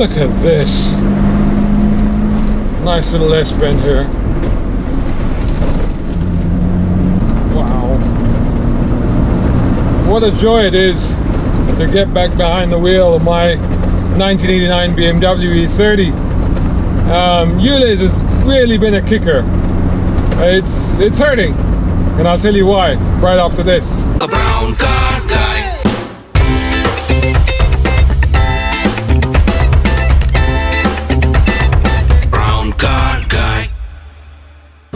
Look at this. Nice little S-bend here. Wow. What a joy it is to get back behind the wheel of my 1989 BMW E30. ULEZ has really been a kicker. It's hurting, and I'll tell you why right after this. A brown car guy. Brown car guy.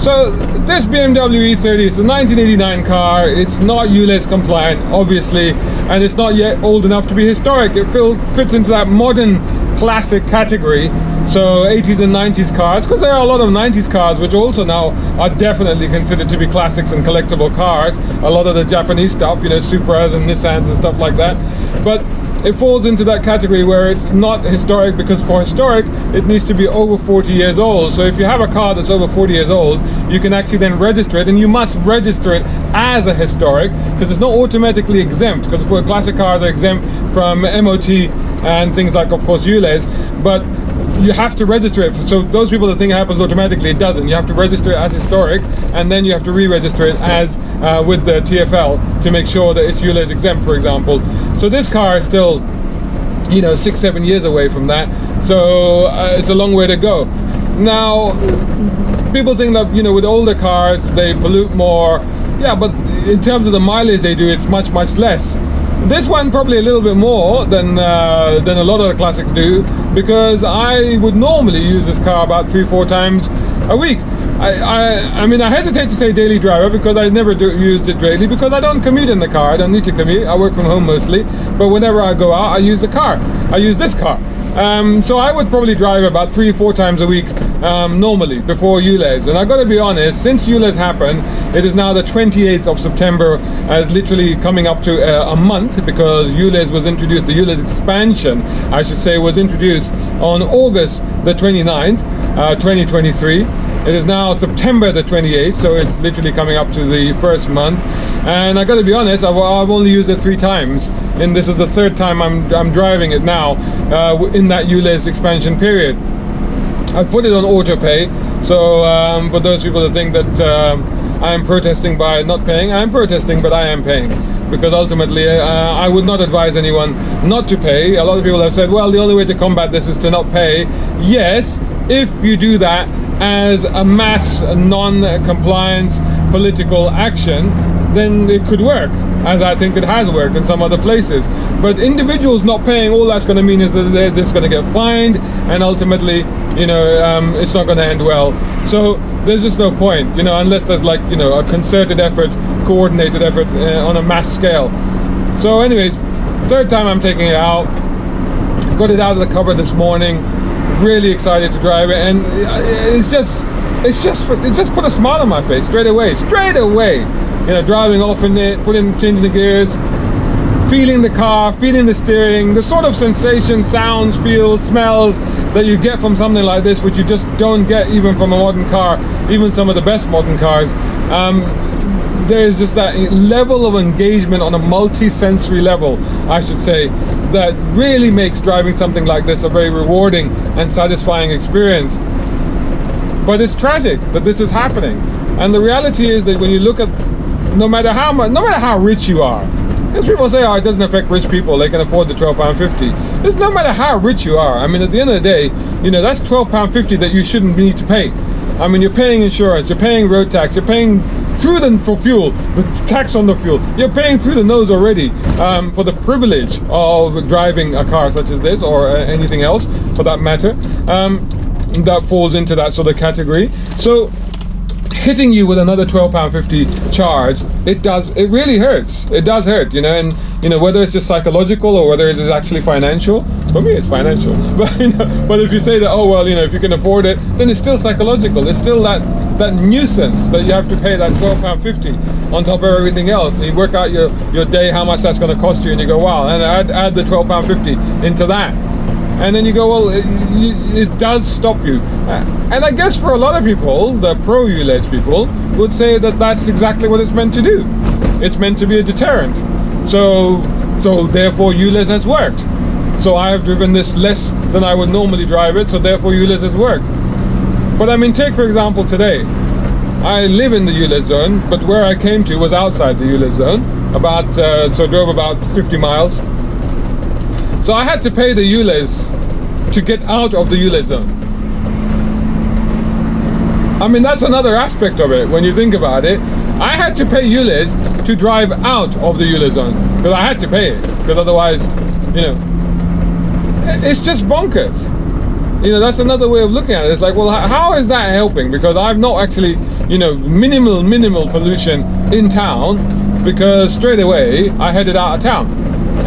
So this BMW E30 is a 1989 car. It's not ULEZ compliant, obviously, and it's not yet old enough to be historic. It fits into that modern classic category. So 80s and 90s cars, because there are a lot of 90s cars which also now are definitely considered to be classics and collectible cars. A lot of the Japanese stuff, you know, Supras and Nissans and stuff like that. But it falls into that category where it's not historic, because for historic it needs to be over 40 years old. So if you have a car that's over 40 years old, you can actually then register it, and you must register it as a historic, because it's not automatically exempt, because for classic cars are exempt from MOT and things like, of course, ULEZ, but you have to register it. So those people that think it happens automatically, it doesn't. You have to register it as historic, and then you have to re-register it as with the TfL to make sure that it's ULEZ exempt, for example. So this car is still, you know, 6-7 years away from that. So it's a long way to go. Now, people think that, you know, with older cars they pollute more. Yeah, but in terms of the mileage they do, it's much less. This one probably a little bit more than a lot of the classics do, because I would normally use this car about 3-4 times a week. I mean, I hesitate to say daily driver, because I never used it daily, because I don't commute in the car. I don't need to commute. I work from home mostly, but whenever I go out, I use the car. I use this car. So I would probably drive about 3-4 times a week normally before ULEZ. And I've got to be honest, since ULEZ happened, it is now the 28th of September, literally coming up to a month, because ULEZ was introduced, the ULEZ Expansion, I should say, was introduced on August the 29th, 2023. It is now September the 28th, so it's literally coming up to the first month. And I got to be honest, I've only used it 3 times, and this is the 3rd time I'm driving it now in that ULEZ expansion period. I put it on auto pay, so for those people that think that I am protesting by not paying, I am protesting, but I am paying, because ultimately I would not advise anyone not to pay. A lot of people have said, well, the only way to combat this is to not pay. Yes, if you do that as a mass non-compliance political action, then it could work, as I think it has worked in some other places. But individuals not paying, all that's going to mean is that they're just going to get fined, and ultimately, you know, it's not going to end well. So there's just no point, you know, unless there's, like, you know, a concerted effort, coordinated effort on a mass scale. So anyways, 3rd time I'm taking it out. Got it out of the cover this morning. Really excited to drive it, and it just put a smile on my face straight away. You know, driving off in it, changing the gears, feeling the car, feeling the steering, the sort of sensation, sounds, feels, smells that you get from something like this, which you just don't get even from a modern car, even some of the best modern cars. There's just that level of engagement on a multi-sensory level, I should say, that really makes driving something like this a very rewarding and satisfying experience. But it's tragic that this is happening, and the reality is that when you look at, no matter how rich you are, because people say, oh, it doesn't affect rich people, they can afford the £12.50. It's no matter how rich you are. I mean, at the end of the day, you know, that's £12.50 that you shouldn't need to pay. I mean, you're paying insurance, you're paying road tax, you're paying for fuel, the tax on the fuel. You're paying through the nose already for the privilege of driving a car such as this, or anything else for that matter, that falls into that sort of category. So hitting you with another £12.50 charge, it really hurts. It does hurt, you know. And you know, whether it's just psychological or whether it's actually financial. For me, it's financial. But you know, but if you say that, oh well, you know, if you can afford it, then it's still psychological. It's still that nuisance that you have to pay that £12.50 on top of everything else. You work out your day, how much that's going to cost you, and you go, wow, and add the £12.50 into that. And then you go, well, it does stop you. And I guess for a lot of people, the pro-ULEZ people, would say that that's exactly what it's meant to do. It's meant to be a deterrent. So therefore ULEZ has worked. So I have driven this less than I would normally drive it, so therefore ULEZ has worked. But I mean, take for example today. I live in the ULEZ zone, but where I came to was outside the ULEZ zone. So I drove about 50 miles. So I had to pay the ULEZ to get out of the ULEZ zone. I mean, that's another aspect of it when you think about it. I had to pay ULEZ to drive out of the ULEZ zone, because I had to pay it, because otherwise, you know, it's just bonkers. You know, that's another way of looking at it. It's like, well, how is that helping? Because I've not actually, you know, minimal pollution in town, because straight away I headed out of town,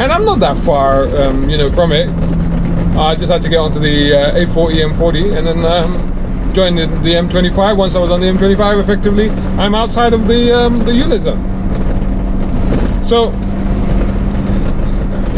and I'm not that far, you know, from it. I just had to get onto the A40, M40, and then join the M25. Once I was on the M25, effectively, I'm outside of the ULEZ zone. So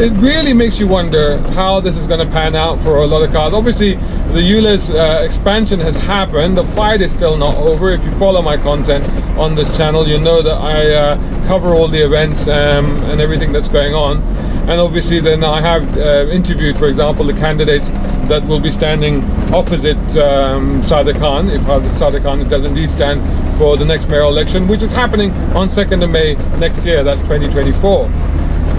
it really makes you wonder how this is going to pan out for a lot of cars. Obviously, the ULEZ expansion has happened. The fight is still not over. If you follow my content on this channel, you know that I cover all the events and everything that's going on. And obviously then I have interviewed, for example, the candidates that will be standing opposite Shaheer Khan, if Shaheer Khan does indeed stand for the next mayoral election, which is happening on 2nd of May next year. That's 2024.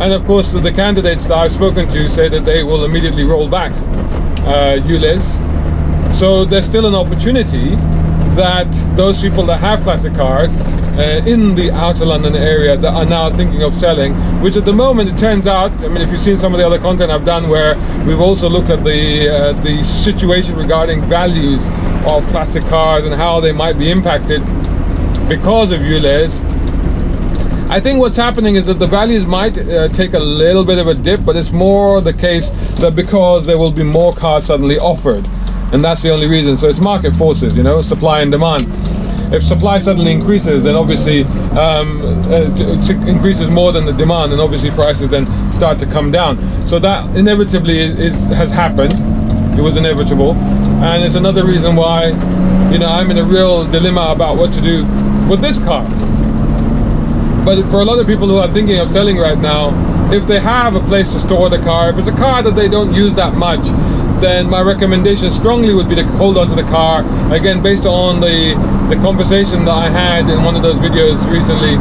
And of course, the candidates that I've spoken to say that they will immediately roll back ULEZ. So there's still an opportunity that those people that have classic cars in the outer London area that are now thinking of selling, which at the moment it turns out, I mean, if you've seen some of the other content I've done where we've also looked at the situation regarding values of classic cars and how they might be impacted because of ULEZ. I think what's happening is that the values might take a little bit of a dip, but it's more the case that because there will be more cars suddenly offered, and that's the only reason. So it's market forces, you know, supply and demand. If supply suddenly increases, then obviously increases more than the demand, and obviously prices then start to come down. So that inevitably has happened. It was inevitable, and it's another reason why, you know, I'm in a real dilemma about what to do with this car. But for a lot of people who are thinking of selling right now, if they have a place to store the car, if it's a car that they don't use that much, then my recommendation strongly would be to hold on to the car. Again, based on the conversation that I had in one of those videos recently,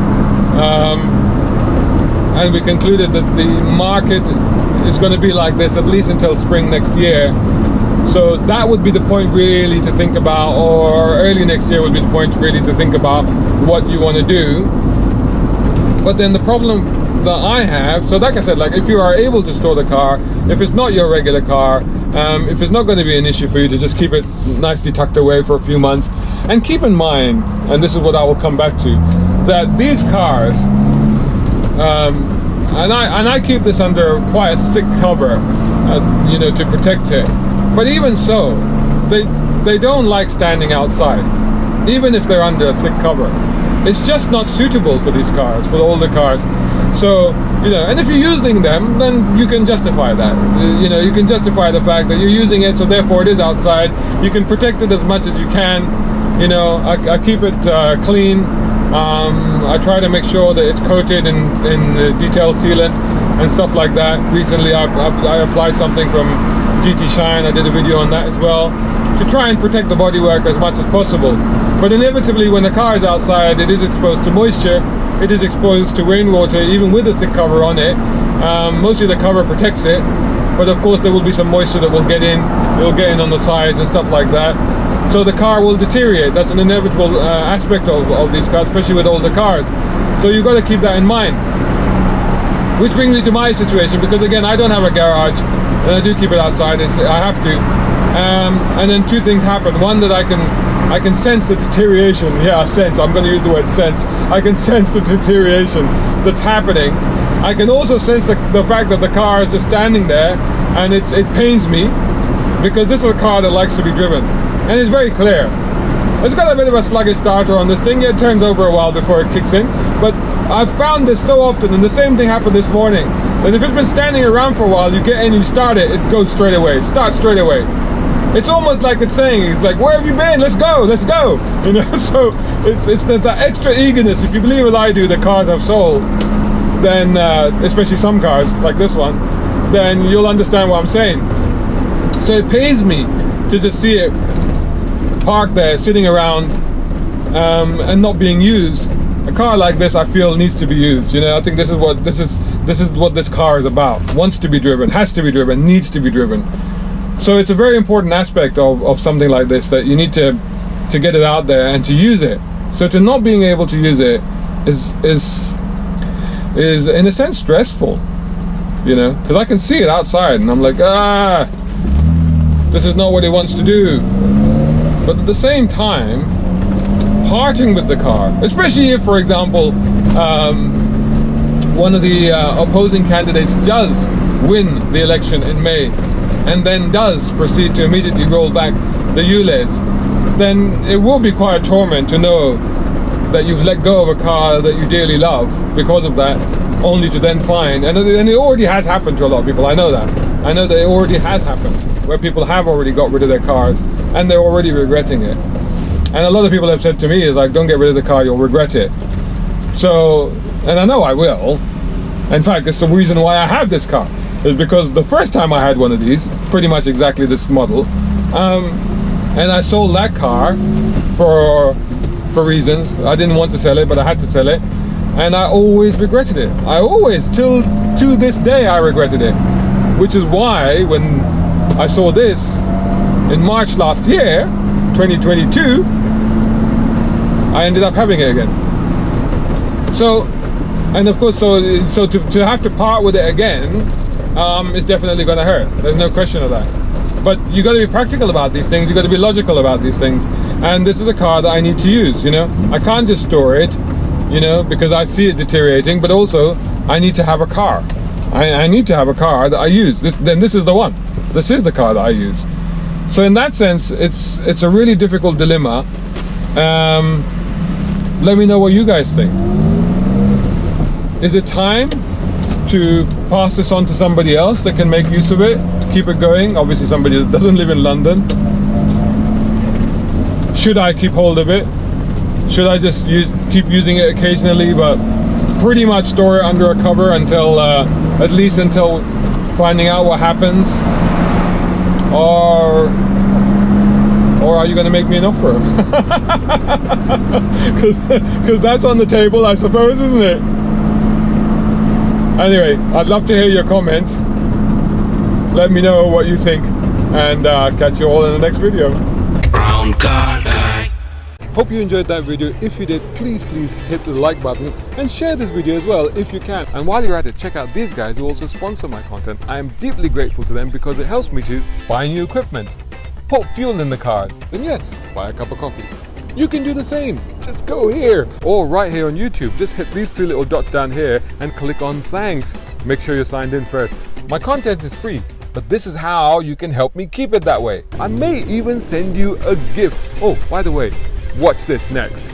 and we concluded that the market is going to be like this at least until spring next year. So that would be the point really to think about, or early next year would be the point really to think about what you want to do. But then the problem that I have, so like I said, like if you are able to store the car, if it's not your regular car, if it's not going to be an issue for you to just keep it nicely tucked away for a few months, and keep in mind, and this is what I will come back to, that these cars, and I keep this under quite a thick cover, you know, to protect it. But even so, they don't like standing outside, even if they're under a thick cover. It's just not suitable for these cars, for the older cars. So, you know, and if you're using them, then you can justify that. You know, you can justify the fact that you're using it, so therefore it is outside. You can protect it as much as you can. You know, I keep it clean. I try to make sure that it's coated in detail sealant and stuff like that. Recently, I applied something from GT Shine. I did a video on that as well, to try and protect the bodywork as much as possible. But inevitably, when the car is outside, it is exposed to moisture, it is exposed to rainwater, even with a thick cover on it. Mostly the cover protects it, but of course there will be some moisture that will get in. It will get in on the sides and stuff like that. So the car will deteriorate. That's an inevitable aspect of these cars, especially with older cars. So you've got to keep that in mind. Which brings me to my situation, because again, I don't have a garage, and I do keep it outside. I have to. And then two things happen. One, that I can sense the deterioration. Yeah, sense. I'm going to use the word sense. I can sense the deterioration that's happening. I can also sense the fact that the car is just standing there, and it pains me, because this is a car that likes to be driven, and it's very clear. It's got a bit of a sluggish starter on this thing. It turns over a while before it kicks in, but I've found this so often, and the same thing happened this morning, that if it's been standing around for a while, you get in, you start it, it goes straight away. Start straight away. It's almost like it's saying, it's like, where have you been? Let's go, let's go. You know, so it's that extra eagerness. If you believe as I do, the cars have soul, then especially some cars like this one, then you'll understand what I'm saying. So it pays me to just see it parked there, sitting around, and not being used. A car like this, I feel, needs to be used. You know, I think this is what this car is about. Wants to be driven, has to be driven, needs to be driven. So it's a very important aspect of something like this, that you need to get it out there and to use it. So to not being able to use it is in a sense stressful, you know, because I can see it outside and I'm like, this is not what it wants to do. But at the same time, parting with the car, especially if, for example, one of the opposing candidates does win the election in May and then does proceed to immediately roll back the ULEZ, then it will be quite a torment to know that you've let go of a car that you dearly love because of that, only to then find, and it already has happened to a lot of people. I know that it already has happened, where people have already got rid of their cars and they're already regretting it. And a lot of people have said to me, is like, don't get rid of the car, you'll regret it. So, and I know I will. In fact, it's the reason why I have this car, is because the first time I had one of these, pretty much exactly this model, and I sold that car for reasons. I didn't want to sell it, but I had to sell it, and I always regretted it. I always, to this day, I regretted it. Which is why when I saw this in March last year, 2022, I ended up having it again. So, and of course, so to have to part with it again is definitely going to hurt. There's no question of that. But you got to be practical about these things. You got to be logical about these things. And this is a car that I need to use. You know, I can't just store it, you know, because I see it deteriorating. But also, I need to have a car. I need to have a car that I use. This is the one. This is the car that I use. So in that sense, it's a really difficult dilemma. Let me know what you guys think. Is it time to pass this on to somebody else that can make use of it, to keep it going? Obviously somebody that doesn't live in London. Should I keep hold of it? Should I just keep using it occasionally, but pretty much store it under a cover until at least until finding out what happens? Or are you going to make me an offer? Because that's on the table, I suppose, isn't it? Anyway, I'd love to hear your comments. Let me know what you think, and catch you all in the next video. Brown car guy. Hope you enjoyed that video. If you did, please hit the like button and share this video as well if you can. And while you're at it, check out these guys who also sponsor my content. I am deeply grateful to them because it helps me to buy new equipment, put fuel in the cars, and yes, buy a cup of coffee. You can do the same. Just go here or right here on YouTube. Just hit these three little dots down here and click on thanks. Make sure you're signed in first. My content is free, but this is how you can help me keep it that way. I may even send you a gift. Oh, by the way, watch this next.